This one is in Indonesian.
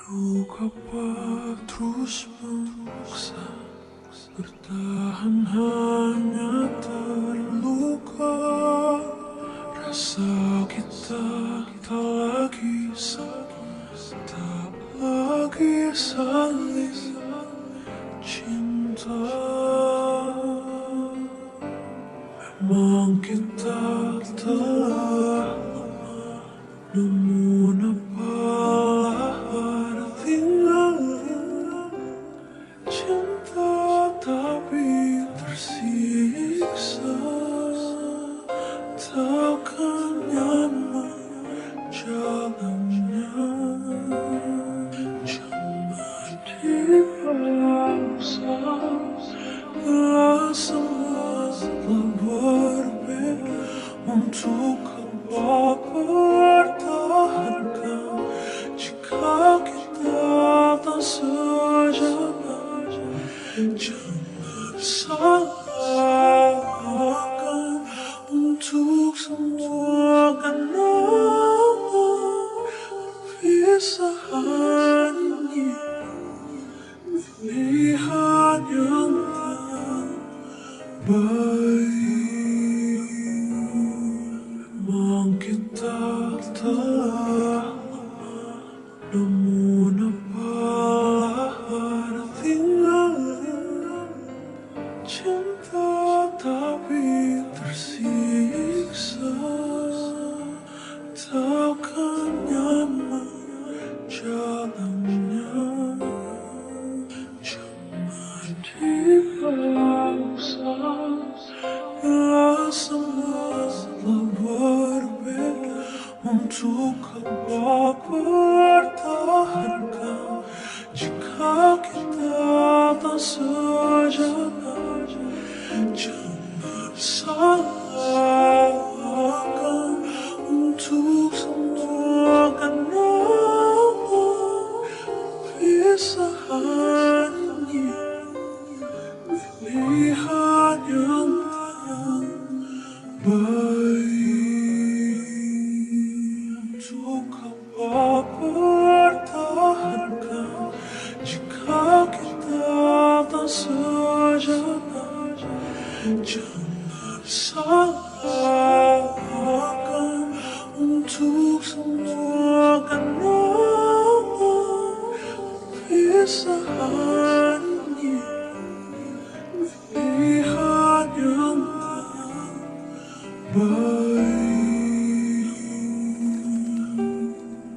Luka terus memaksa bertahan, hanya terluka. Rasa kita tak lagi saling cinta. Memang kita telah namun apalah artinya cinta tapi tersiksa. Takkan nyaman jalannya, jangan dipaksa. Bila semua telah berbeda, untuk apa pertahankan jika kita tak sejalan? Jangan salahkan untuk semua, karena perpisahan ini pilihan yang terbaik. Memang kita telah namun apalah artinya cinta tapi tersiksa. Takkan nyaman jalannya, jangan dipaksa. Bila semua telah berbeda, untuk apa pertahankan jika kita tak sejalan? Jangan salahkan untuk semua, karena perpisahan ini pilihan yang terbaik. Untuk apa